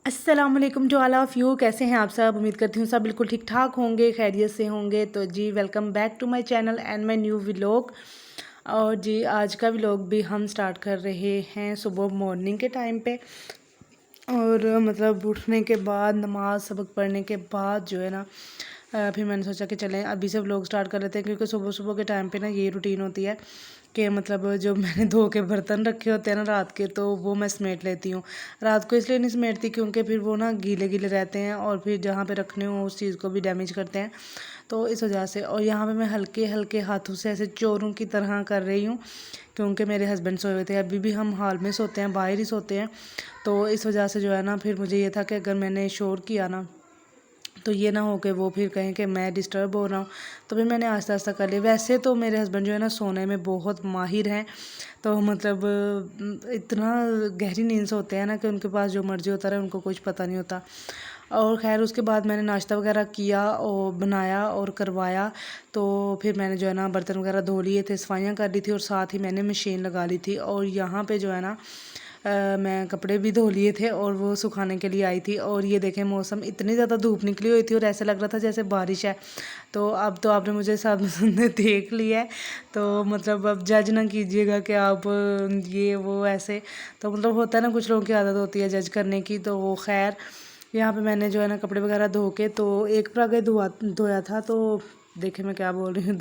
अस्सलाम वालेकुम to all of you. कैसे हैं आप सब? उम्मीद करती हूँ सब बिल्कुल ठीक ठाक होंगे, खैरियत से होंगे। तो जी welcome back to my channel and my new vlog. और जी आज का व्लॉग भी हम स्टार्ट कर रहे हैं सुबह मॉर्निंग के टाइम पे। और मतलब उठने के बाद नमाज़ सबक पढ़ने के बाद जो है ना फिर मैंने सोचा कि चलें अभी से व्लॉग स्टार्ट कर लेते हैं, क्योंकि सुबह सुबह के टाइम पे ना ये रूटीन होती है कि मतलब जो मैंने धो के बर्तन रखे होते हैं ना रात के, तो वो मैं समेट लेती हूँ। रात को इसलिए नहीं समेटती क्योंकि फिर वो ना गीले गीले रहते हैं और फिर जहाँ पे रखने हो उस चीज़ को भी डैमेज करते हैं, तो इस वजह से। और यहाँ पे मैं हल्के हल्के हाथों से ऐसे चोरों की तरह कर रही हूँ, क्योंकि मेरे हस्बैंड सोए हुए थे। अभी भी हम हॉल में सोते हैं, बाहर ही सोते हैं, तो इस वजह से जो है ना फिर मुझे ये था कि अगर मैंने शोर किया ना तो ये ना हो कि वो फिर कहें कि मैं डिस्टर्ब हो रहा हूँ। तो फिर मैंने आहिस्ता आहिस्ता कर लिया। वैसे तो मेरे हस्बैंड जो है ना सोने में बहुत माहिर हैं, तो मतलब इतना गहरी नींद से होते हैं ना कि उनके पास जो मर्ज़ी होता रहे उनको कुछ पता नहीं होता। और ख़ैर उसके बाद मैंने नाश्ता वगैरह किया और बनाया और करवाया। तो फिर मैंने जो है ना बर्तन वगैरह धो लिए थे, सफाइयाँ कर ली थी और साथ ही मैंने मशीन लगा ली थी। और यहाँ पे जो है ना मैं कपड़े भी धो लिए थे और वो सुखाने के लिए आई थी। और ये देखें मौसम इतनी ज़्यादा धूप निकली हुई थी और ऐसा लग रहा था जैसे बारिश है। तो अब तो आपने मुझे सामने सामने देख लिया है, तो मतलब अब जज ना कीजिएगा कि आप ये वो ऐसे। तो मतलब होता है ना, कुछ लोगों की आदत होती है जज करने की। तो वो खैर यहाँ पे मैंने जो है ना कपड़े वगैरह धो के तो एक प्रागे धोया था। तो देखिए मैं क्या बोल रही हूँ,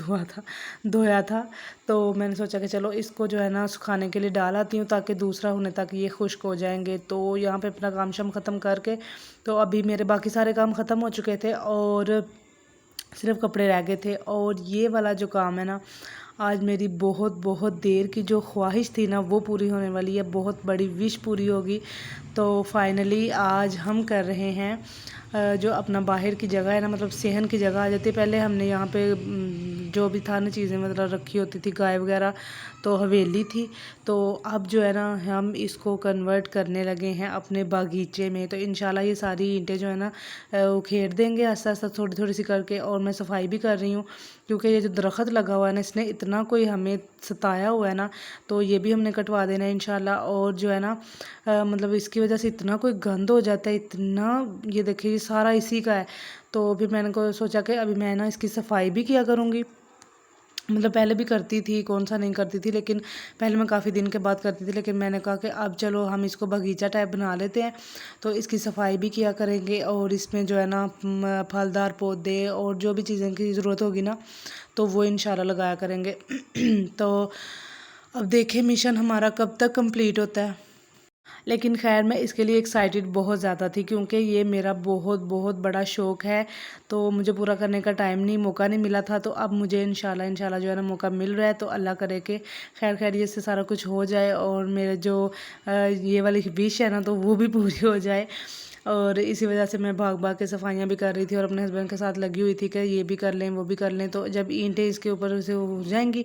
धोया था। तो मैंने सोचा कि चलो इसको जो है ना सुखाने के लिए डाल आती हूँ, ताकि दूसरा होने तक ये खुश्क हो जाएंगे। तो यहाँ पे अपना काम शाम ख़त्म करके तो अभी मेरे बाकी सारे काम ख़त्म हो चुके थे और सिर्फ कपड़े रह गए थे। और ये वाला जो काम है ना, आज मेरी बहुत बहुत देर की जो ख्वाहिश थी ना वो पूरी होने वाली है, बहुत बड़ी विश पूरी होगी। तो फाइनली आज हम कर रहे हैं जो अपना बाहर की जगह है ना, मतलब सेहन की जगह आ जाती है। पहले हमने यहाँ पे जो भी था ना चीज़ें मतलब रखी होती थी, गाय वगैरह, तो हवेली थी। तो अब जो है ना हम इसको कन्वर्ट करने लगे हैं अपने बागीचे में। तो इंशाल्लाह ये सारी ईंटें जो है ना उखेड़ देंगे आस्ता आस्ता थोड़ी थोड़ी सी करके। और मैं सफाई भी कर रही हूँ, क्योंकि ये जो दरख्त लगा हुआ है ना इसने इतना कोई हमें सताया हुआ है ना, तो ये भी हमने कटवा देना है इंशाल्लाह। और जो है ना मतलब इसकी वजह से इतना कोई गंद हो जाता है, इतना, ये देखिए ये सारा इसी का है। तो फिर मैंने को सोचा कि अभी मैं ना इसकी सफाई भी किया करूँगी। मतलब पहले भी करती थी, कौन सा नहीं करती थी, लेकिन पहले मैं काफ़ी दिन के बाद करती थी। लेकिन मैंने कहा कि अब चलो हम इसको बगीचा टाइप बना लेते हैं, तो इसकी सफाई भी किया करेंगे। और इसमें जो है ना फलदार पौधे और जो भी चीज़ें की ज़रूरत होगी ना, तो वो इंशाल्लाह लगाया करेंगे। तो अब देखें मिशन हमारा कब तक कंप्लीट होता है। लेकिन ख़ैर मैं इसके लिए एक्साइटेड बहुत ज़्यादा थी, क्योंकि ये मेरा बहुत बहुत बड़ा शौक़ है। तो मुझे पूरा करने का टाइम नहीं, मौका नहीं मिला था। तो अब मुझे इंशाल्लाह इंशाल्लाह जो है ना मौका मिल रहा है। तो अल्लाह करे कि खैर खैरियत से सारा कुछ हो जाए और मेरे जो ये वाली विश है ना तो वो भी पूरी हो जाए। और इसी वजह से मैं भाग भाग के सफाइयाँ भी कर रही थी और अपने हस्बैंड के साथ लगी हुई थी कि ये भी कर लें वो भी कर लें। तो जब ईंटें इसके ऊपर से हो जाएंगी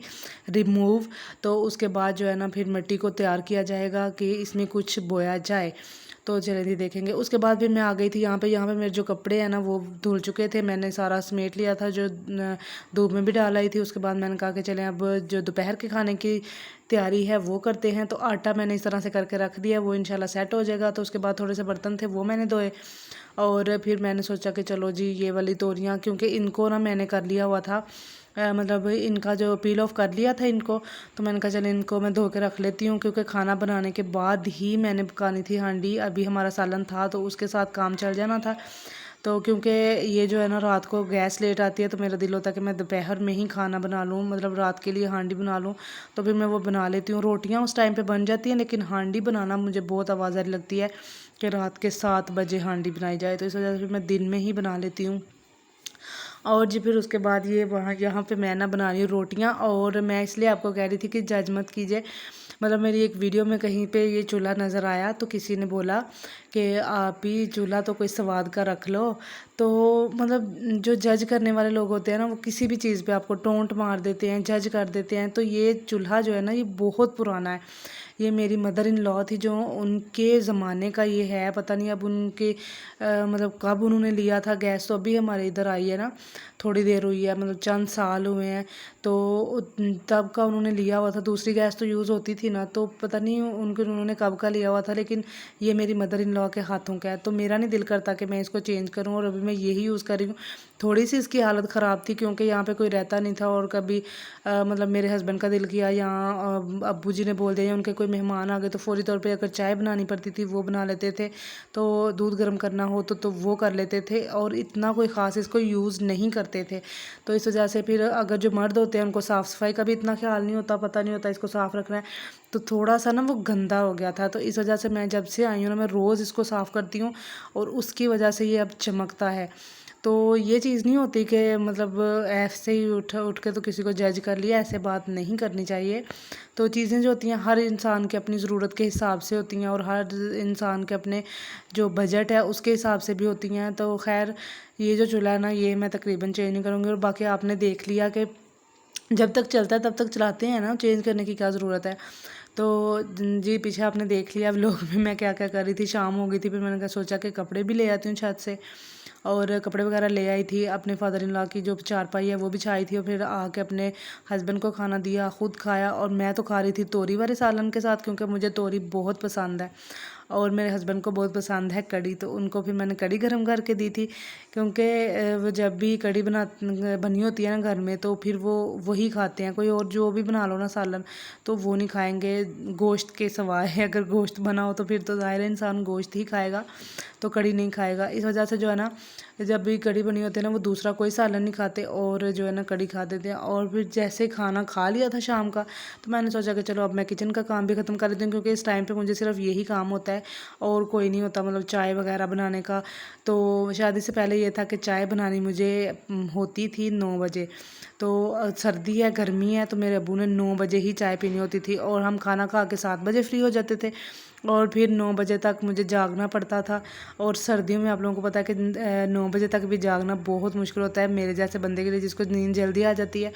रिमूव, तो उसके बाद जो है ना फिर मिट्टी को तैयार किया जाएगा कि इसमें कुछ बोया जाए। तो चले जी देखेंगे। उसके बाद फिर मैं आ गई थी यहाँ पे मेरे जो कपड़े हैं ना वो धुल चुके थे, मैंने सारा समेट लिया था, जो धूप में भी डाल आई थी। उसके बाद मैंने कहा कि चलें अब जो दोपहर के खाने की तैयारी है वो करते हैं। तो आटा मैंने इस तरह से करके रख दिया, वो इंशाल्लाह सेट हो जाएगा। तो उसके बाद थोड़े से बर्तन थे वो मैंने धोए। और फिर मैंने सोचा कि चलो जी ये वाली तोरियाँ, क्योंकि इनको ना मैंने कर लिया हुआ था मतलब इनका जो पील ऑफ कर लिया था इनको। तो मैंने कहा चलो इनको मैं धो के रख लेती हूँ, क्योंकि खाना बनाने के बाद ही मैंने पकानी थी हांडी। अभी हमारा सालन था तो उसके साथ काम चल जाना था। तो क्योंकि ये जो है ना रात को गैस लेट आती है, तो मेरा दिल होता है कि मैं दोपहर में ही खाना बना लूँ, मतलब रात के लिए हांडी बना लूँ। तो फिर मैं वो बना लेती हूँ। रोटियाँ उस टाइम पे बन जाती हैं, लेकिन हांडी बनाना मुझे बहुत आवाज़ारी लगती है कि रात के 7 बजे हांडी बनाई जाए। तो इस वजह से फिर मैं दिन में ही बना लेती हूँ। और जी फिर उसके बाद ये वहाँ यहाँ पे मैं ना बना रही हूँ रोटियाँ। और मैं इसलिए आपको कह रही थी कि जज मत कीजिए। मतलब मेरी एक वीडियो में कहीं पे ये चूल्हा नज़र आया, तो किसी ने बोला कि आप ही चूल्हा तो कोई स्वाद का रख लो। तो मतलब जो जज करने वाले लोग होते हैं ना, वो किसी भी चीज़ पे आपको टोंट मार देते हैं, जज कर देते हैं। तो ये चूल्हा जो है ना ये बहुत पुराना है, ये मेरी मदर इन लॉ थी, जो उनके ज़माने का ये है, पता नहीं अब उनके मतलब कब उन्होंने लिया था गैस। तो अभी हमारे इधर आई है ना, थोड़ी देर हुई है, मतलब चंद साल हुए हैं। तो तब का उन्होंने लिया हुआ था, दूसरी गैस तो यूज़ होती थी ना, तो पता नहीं उन्होंने कब का लिया हुआ था, लेकिन ये मेरी मदर इन लॉ के हाथों का है। तो मेरा नहीं दिल करता कि मैं इसको चेंज करूँ, और अभी मैं यही यूज़ कर रही हूँ। थोड़ी सी इसकी हालत ख़राब थी क्योंकि यहाँ पे कोई रहता नहीं था, और कभी मतलब मेरे हस्बैंड का दिल किया, यहाँ अब्बू जी ने बोल दिया, या उनके कोई मेहमान आ गए तो फ़ौरी तौर पे अगर चाय बनानी पड़ती थी वो बना लेते थे, तो दूध गर्म करना हो तो वो कर लेते थे, और इतना कोई ख़ास इसको यूज़ नहीं करते थे। तो इस वजह से फिर अगर जो मर्द होते हैं उनको साफ़ सफाई का भी इतना ख्याल नहीं होता, पता नहीं होता इसको साफ़ रखना है, तो थोड़ा सा ना वो गंदा हो गया था। तो इस वजह से मैं जब से आई हूँ ना, मैं रोज़ इसको साफ़ करती हूँ, और उसकी वजह से ये अब चमकता है। तो ये चीज़ नहीं होती कि मतलब ऐसे ही उठ के तो किसी को जज कर लिया, ऐसे बात नहीं करनी चाहिए। तो चीज़ें जो होती हैं हर इंसान के अपनी ज़रूरत के हिसाब से होती हैं, और हर इंसान के अपने जो बजट है उसके हिसाब से भी होती हैं। तो खैर ये जो चूल्हा है ना, ये मैं तकरीबन चेंज नहीं करूँगी। और बाकी आपने देख लिया कि जब तक चलता है तब तक चलाते हैं ना, चेंज करने की क्या ज़रूरत है। तो जी पीछे आपने देख लिया व्लॉग में मैं क्या क्या कर रही थी। शाम हो गई थी, फिर मैंने सोचा कि कपड़े भी ले आती हूँ छत से, और कपड़े वगैरह ले आई थी। अपने फादर इन लॉ की जो चारपाई है वो बिछाई थी, और फिर आके अपने हस्बैंड को खाना दिया, ख़ुद खाया। और मैं तो खा रही थी तोरी वाले सालन के साथ, क्योंकि मुझे तोरी बहुत पसंद है, और मेरे हस्बैंड को बहुत पसंद है कड़ी। तो उनको फिर मैंने कड़ी गर्म करके दी थी, क्योंकि वो जब भी कड़ी बनी होती है ना घर में, तो फिर वो वही खाते हैं। कोई और जो भी बना लो ना सालन, तो वो नहीं खाएंगे गोश्त के सिवाय। अगर गोश्त बना हो तो फिर तो ज़ाहिर है इंसान गोश्त ही खाएगा, तो कड़ी नहीं खाएगा। इस वजह से जो है ना, जब भी कड़ी बनी होती है ना, वो दूसरा कोई सालन नहीं खाते, और जो है ना कड़ी खा देते हैं। और फिर जैसे खाना खा लिया था शाम का, तो मैंने सोचा कि चलो अब मैं किचन का काम भी ख़त्म कर लेती हूँ, क्योंकि इस टाइम पे मुझे सिर्फ यही काम होता है और कोई नहीं होता, मतलब चाय वगैरह बनाने का। तो शादी से पहले ये था कि चाय बनानी मुझे होती थी 9 बजे। तो सर्दी है, गर्मी है, तो मेरे अब्बू ने 9 बजे ही चाय पीनी होती थी, और हम खाना खा के 7 बजे फ्री हो जाते थे, और फिर 9 बजे तक मुझे जागना पड़ता था। और सर्दियों में आप लोगों को पता है कि 9 बजे तक भी जागना बहुत मुश्किल होता है मेरे जैसे बंदे के लिए, जिसको नींद जल्दी आ जाती है।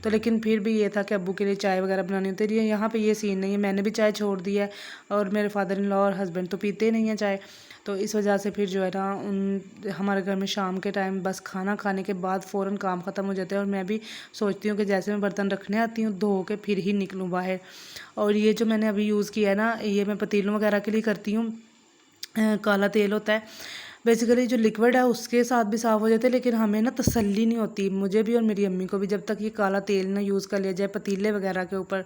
तो लेकिन फिर भी ये था कि अब्बू के लिए चाय वगैरह बनानी होती है। यहाँ पे ये सीन नहीं है, मैंने भी चाय छोड़ दी है, और मेरे फादर इन लॉ और हस्बैंड तो पीते नहीं हैं चाय। तो इस वजह से फिर जो है ना, हमारे घर में शाम के टाइम बस खाना खाने के बाद फ़ौरन काम ख़त्म हो जाते हैं, और मैं भी सोचती हूँ कि जैसे मैं बर्तन रखने आती हूँ धो के फिर ही निकलूँ बाहर। और ये जो मैंने अभी यूज़ किया है ना, ये मैं पतीलों वगैरह के लिए करती हूँ। काला तेल होता है बेसिकली, जो लिक्विड है उसके साथ भी साफ़ हो जाते हैं, लेकिन हमें ना तसल्ली नहीं होती, मुझे भी और मेरी अम्मी को भी, जब तक ये काला तेल ना यूज़ कर लिया जाए पतीले वगैरह के ऊपर।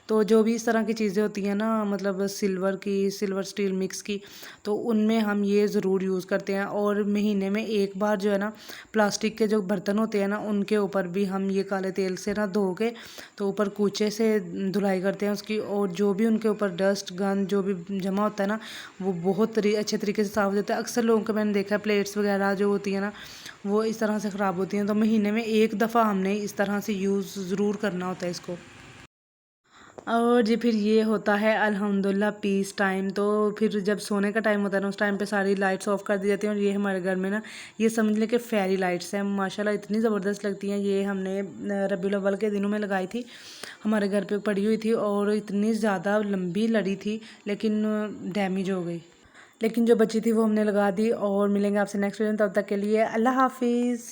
तो जो भी इस तरह की चीज़ें होती हैं ना, मतलब सिल्वर स्टील मिक्स की, तो उनमें हम ये ज़रूर यूज़ करते हैं। और महीने में एक बार जो है ना, प्लास्टिक के जो बर्तन होते हैं ना, उनके ऊपर भी हम ये काले तेल से ना धो के, तो ऊपर कूचे से धुलाई करते हैं उसकी, और जो भी उनके ऊपर डस्ट गंद जो भी जमा होता है ना, वो बहुत अच्छे तरीके से साफ़ हो जाता है। अक्सर लोगों को मैंने देखा है प्लेट्स वगैरह जो होती है ना, वो इस तरह से ख़राब होती हैं। तो महीने में एक दफ़ा हमने इस तरह से यूज़ ज़रूर करना होता है इसको। और जी फिर ये होता है अल्हम्दुलिल्लाह पीस टाइम। तो फिर जब सोने का टाइम होता है ना, उस टाइम पे सारी लाइट्स ऑफ कर दी जाती हैं। और ये हमारे घर में ना, ये समझ लें कि फेरी लाइट्स हैं, माशाल्लाह इतनी ज़बरदस्त लगती हैं। ये हमने रबीउल अव्वल के दिनों में लगाई थी, हमारे घर पे पड़ी हुई थी, और इतनी ज़्यादा लंबी लड़ी थी, लेकिन डैमेज हो गई। लेकिन जो बची थी वो हमने लगा दी। और मिलेंगे आपसे नेक्स्ट वीडियो में, तब तक के लिए अल्लाह हाफिज़।